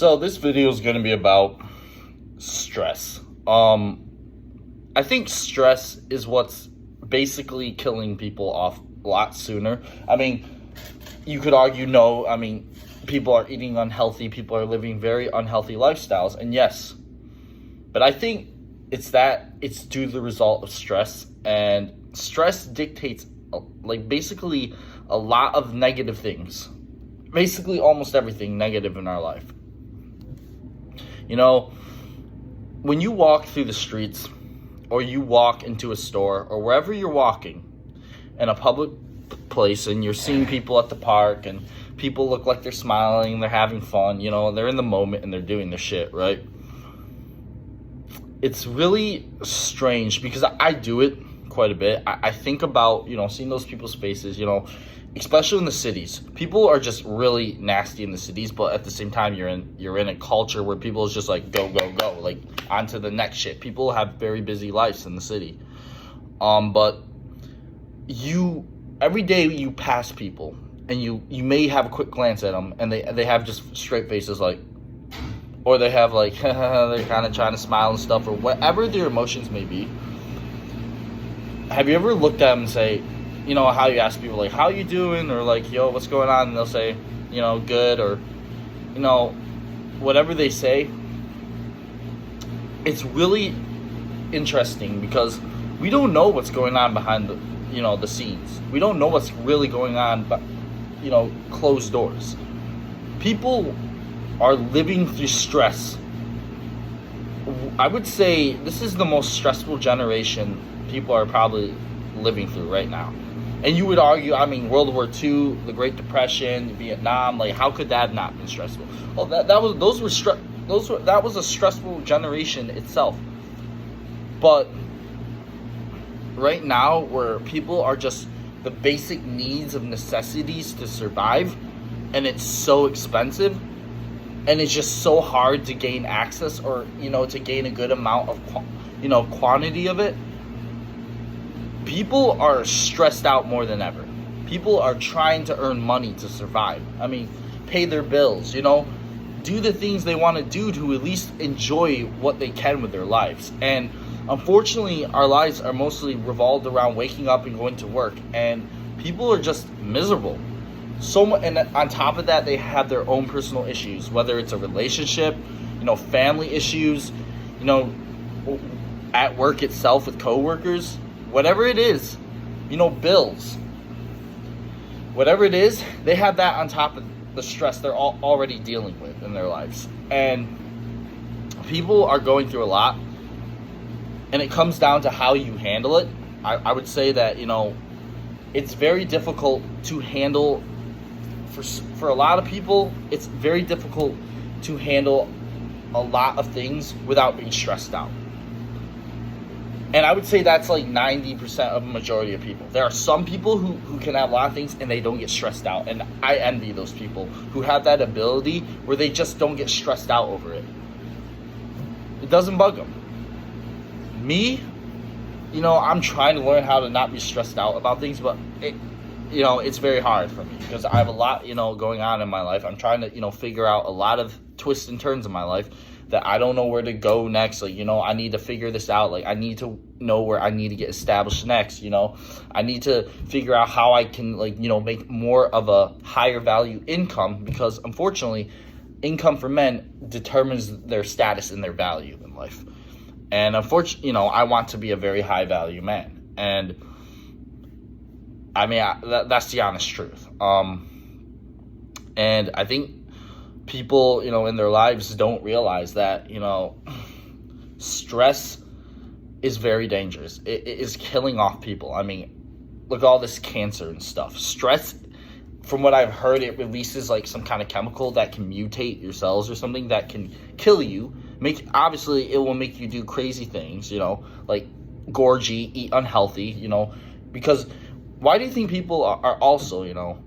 So this video is going to be about stress. I think stress is what's basically killing people off a lot sooner. I mean, you could argue no. I mean, people are eating unhealthy. People are living very unhealthy lifestyles. And yes, but I think it's due to the result of stress. And stress dictates basically a lot of negative things. Basically almost everything negative in our life. You know, when you walk through the streets or you walk into a store or wherever you're walking in a public place and you're seeing people at the park and people look like they're smiling, they're having fun, you know, they're in the moment and they're doing their shit, right? It's really strange because I do it quite a bit. I think about, you know, seeing those people's faces, you know, especially in the cities. People are just really nasty in the cities, but at the same time, you're in a culture where people is just like go, like on to the next shit. People have very busy lives in the city. But every day you pass people and you may have a quick glance at them and they have just straight faces like, or they have like, they're kind of trying to smile and stuff, or whatever their emotions may be. Have you ever looked at them and say, you know, how you ask people, like, how you doing? Or, like, yo, what's going on? And they'll say, you know, good. Or, you know, whatever they say. It's really interesting because we don't know what's going on behind the scenes. We don't know what's really going on, but, you know, closed doors. People are living through stress. I would say this is the most stressful generation people are probably living through right now. And you would argue, I mean, World War II, the Great Depression, Vietnam, like, how could that have not been stressful? Well, that was a stressful generation itself. But right now, where people are just the basic needs of necessities to survive, and it's so expensive, and it's just so hard to gain access or, you know, to gain a good amount of, quantity of it. People are stressed out more than ever. People are trying to earn money to survive. I mean, pay their bills, you know, do the things they want to do to at least enjoy what they can with their lives. And unfortunately, our lives are mostly revolved around waking up and going to work. And people are just miserable. And on top of that, they have their own personal issues, whether it's a relationship, you know, family issues, you know, at work itself with coworkers. Whatever it is, you know, bills, whatever it is, they have that on top of the stress they're already dealing with in their lives. And people are going through a lot, and it comes down to how you handle it. I would say that, you know, it's very difficult to handle, for a lot of people, it's very difficult to handle a lot of things without being stressed out. And I would say that's like 90% of the majority of people. There are some people who can have a lot of things and they don't get stressed out. And I envy those people who have that ability where they just don't get stressed out over it. It doesn't bug them. Me, you know, I'm trying to learn how to not be stressed out about things, but it's very hard for me because I have a lot, you know, going on in my life. I'm trying to, you know, figure out a lot of twists and turns in my life that I don't know where to go next. Like, you know, I need to figure this out. Like, I need to know where I need to get established next, you know. I need to figure out how I can, like, you know, make more of a higher value income because, unfortunately, income for men determines their status and their value in life. And, unfortunately, you know, I want to be a very high value man. And, I mean, that's the honest truth. And I think people, you know, in their lives don't realize that, you know, stress is very dangerous. It is killing off people. I mean, look at all this cancer and stuff. Stress, from what I've heard, it releases like some kind of chemical that can mutate your cells or something that can kill you. Obviously, it will make you do crazy things, you know, like gorgy, eat unhealthy, you know, because why do you think people are also, you know,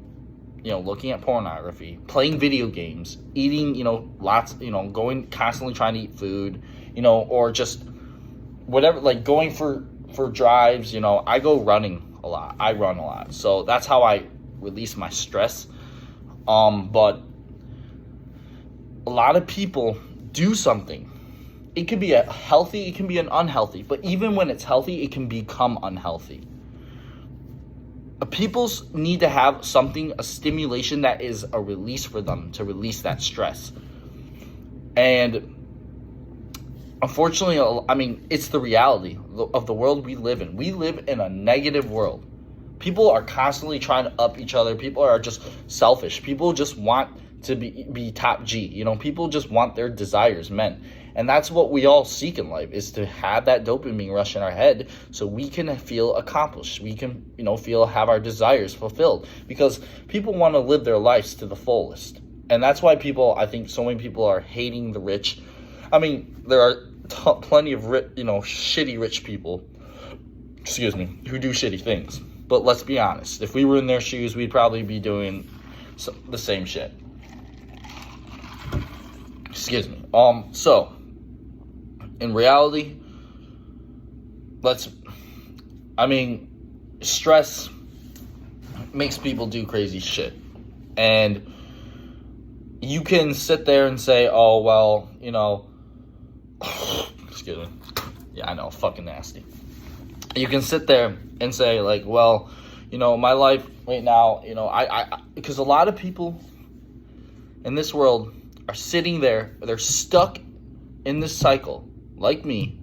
looking at pornography, playing video games, eating, you know, lots, you know, constantly trying to eat food, you know, or just whatever, like going for drives, you know. I go running a lot. I run a lot. So that's how I release my stress. But a lot of people do something. It could be a healthy, it can be an unhealthy, but even when it's healthy, it can become unhealthy. People need to have something, a stimulation that is a release for them to release that stress. And unfortunately, I mean, it's the reality of the world we live in. We live in a negative world. People are constantly trying to up each other. People are just selfish. People just want to be top G. You know, people just want their desires met. And that's what we all seek in life, is to have that dopamine rush in our head so we can feel accomplished. We can, have our desires fulfilled, because people want to live their lives to the fullest. And that's why I think so many people are hating the rich. I mean, there are plenty of shitty rich people, who do shitty things. But let's be honest, if we were in their shoes, we'd probably be doing the same shit. So, in reality, stress makes people do crazy shit. And you can sit there and say, oh, well, excuse me. Yeah, I know, fucking nasty. You can sit there and say, like, well, my life right now, because a lot of people in this world are sitting there, they're stuck in this cycle, like me,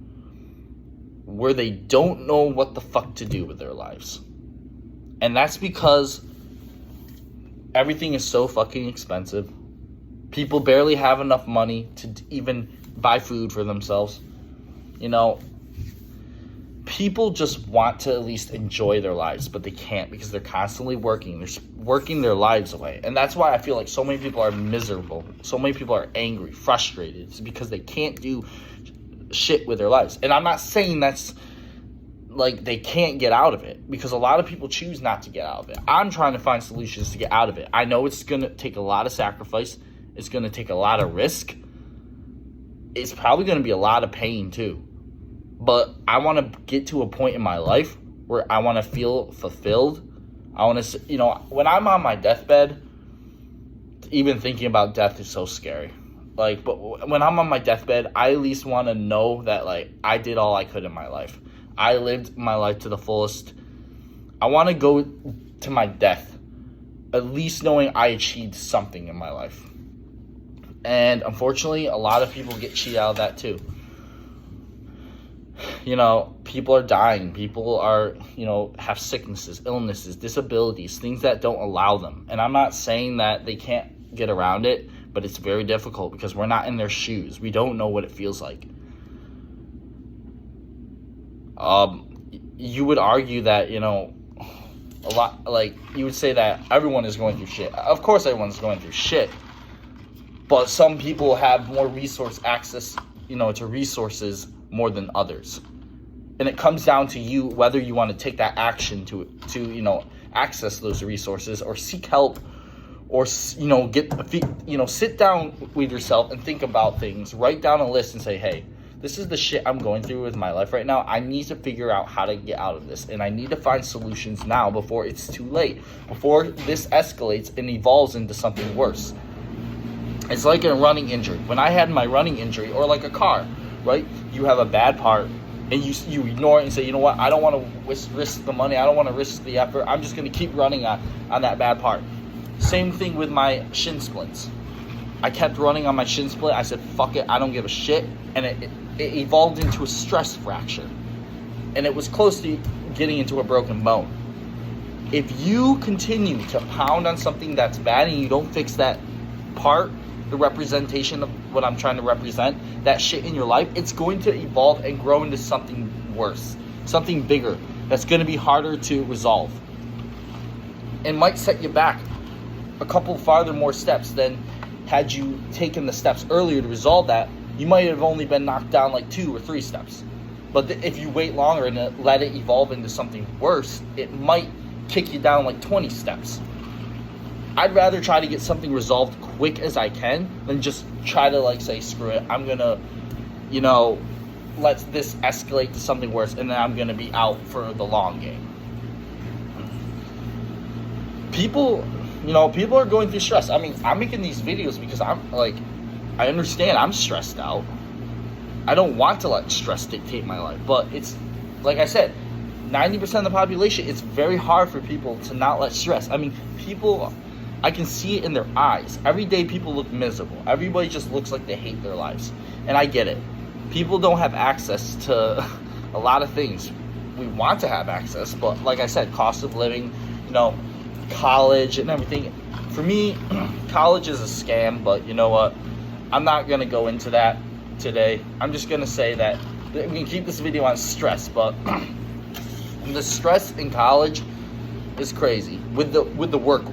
where they don't know what the fuck to do with their lives. And that's because everything is so fucking expensive. People barely have enough money to even buy food for themselves. People just want to at least enjoy their lives, but they can't, because they're constantly working. They're working their lives away. And that's why I feel like so many people are miserable. So many people are angry, frustrated. It's because they can't do shit with their lives. And I'm not saying that's like they can't get out of it, because a lot of people choose not to get out of it. I'm trying to find solutions to get out of it. I know it's going to take a lot of sacrifice. It's going to take a lot of risk. It's probably going to be a lot of pain too. But I want to get to a point in my life where I want to feel fulfilled. I want to, when I'm on my deathbed, even thinking about death is so scary. But when I'm on my deathbed, I at least want to know that, I did all I could in my life. I lived my life to the fullest. I want to go to my death at least knowing I achieved something in my life. And unfortunately, a lot of people get cheated out of that too. People are dying. People are, have sicknesses, illnesses, disabilities, things that don't allow them. And I'm not saying that they can't get around it, but it's very difficult because we're not in their shoes. We don't know what it feels like. You would argue that, a lot, you would say that everyone is going through shit. Of course everyone's going through shit. But some people have more access, to resources more than others. And it comes down to you whether you want to take that action to access those resources, or seek help, or sit down with yourself and think about things. Write down a list and say, hey, this is the shit I'm going through with my life right now. I need to figure out how to get out of this, and I need to find solutions now before it's too late, before this escalates and evolves into something worse. It's like a running injury. When I had my running injury, or like a car, right? You have a bad part, and you ignore it and say, you know what? I don't want to risk the money. I don't want to risk the effort. I'm just going to keep running on that bad part. Same thing with my shin splints. I kept running on my shin splint. I said, fuck it. I don't give a shit. And it evolved into a stress fracture. And it was close to getting into a broken bone. If you continue to pound on something that's bad and you don't fix that part, the representation of what I'm trying to represent, that shit in your life, it's going to evolve and grow into something worse, something bigger, that's going to be harder to resolve. It might set you back a couple farther more steps than had you taken the steps earlier to resolve that. You might have only been knocked down 2 or 3 steps. But if you wait longer and let it evolve into something worse, it might kick you down 20 steps. I'd rather try to get something resolved quick as I can than just try to say, screw it, I'm gonna, let this escalate to something worse, and then I'm gonna be out for the long game. People are going through stress. I mean, I'm making these videos because I'm I understand I'm stressed out. I don't want to let stress dictate my life. But it's, like I said, 90% of the population, it's very hard for people to not let stress. I mean, people, I can see it in their eyes. Every day people look miserable. Everybody just looks like they hate their lives. And I get it. People don't have access to a lot of things. We want to have access, but like I said, cost of living, college and everything. For me, college is a scam, but you know what? I'm not going to go into that today. I'm just going to say that we can keep this video on stress, but the stress in college is crazy with the work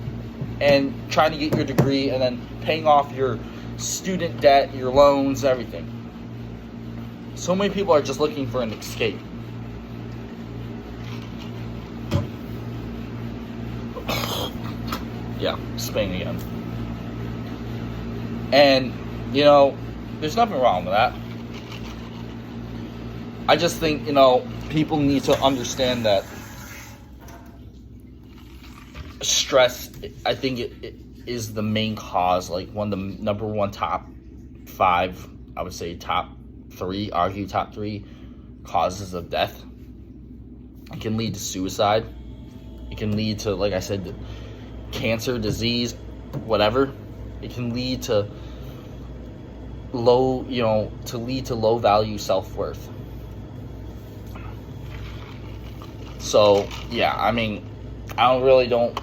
and trying to get your degree and then paying off your student debt, your loans, everything. So many people are just looking for an escape. Yeah, Spain again. And, there's nothing wrong with that. I just think, people need to understand that stress, I think it is the main cause, like one of the number one top 5, I would say top 3, argue top 3 causes of death. It can lead to suicide. It can lead to, like I said, cancer, disease, whatever. It can lead to low value self-worth. So yeah, I mean, I don't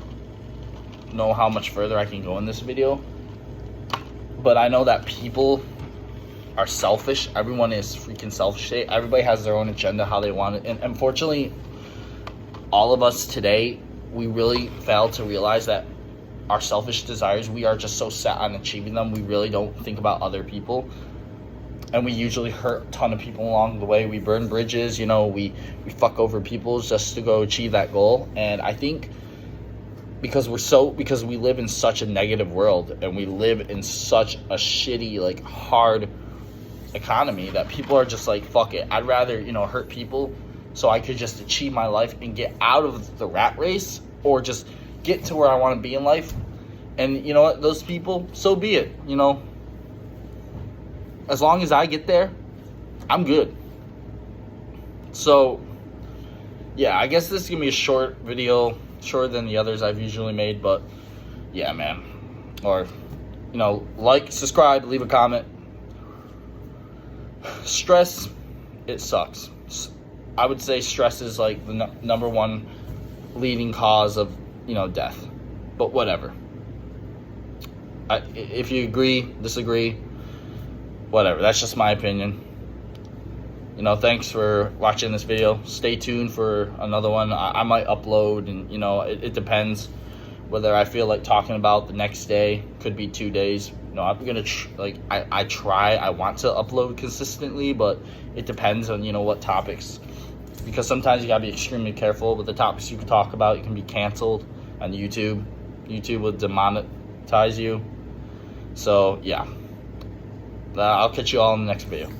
know how much further I can go in this video, but I know that people are selfish. Everyone is freaking selfish. Everybody has their own agenda, how they want it, and unfortunately, all of us today, we really fail to realize that our selfish desires, we are just so set on achieving them, we really don't think about other people. And we usually hurt a ton of people along the way. We burn bridges, we fuck over people just to go achieve that goal. And I think because we live in such a negative world and we live in such a shitty, hard economy, that people are just like, fuck it. I'd rather, hurt people so I could just achieve my life and get out of the rat race, or just get to where I want to be in life. And you know what, those people, so be it. As long as I get there, I'm good. So yeah, I guess this is gonna be a short video, shorter than the others I've usually made, but yeah, man. Or like, subscribe, leave a comment. Stress, it sucks. I would say stress is like the number one leading cause of death, but whatever. If you agree, disagree, whatever, that's just my opinion. Thanks for watching this video. Stay tuned for another one. I might upload, and it depends whether I feel like talking about the next day. Could be 2 days. I'm gonna I want to upload consistently, but it depends on what topics, because sometimes you gotta be extremely careful with the topics you can talk about. You can be canceled on YouTube. YouTube will demonetize you. So yeah, I'll catch you all in the next video.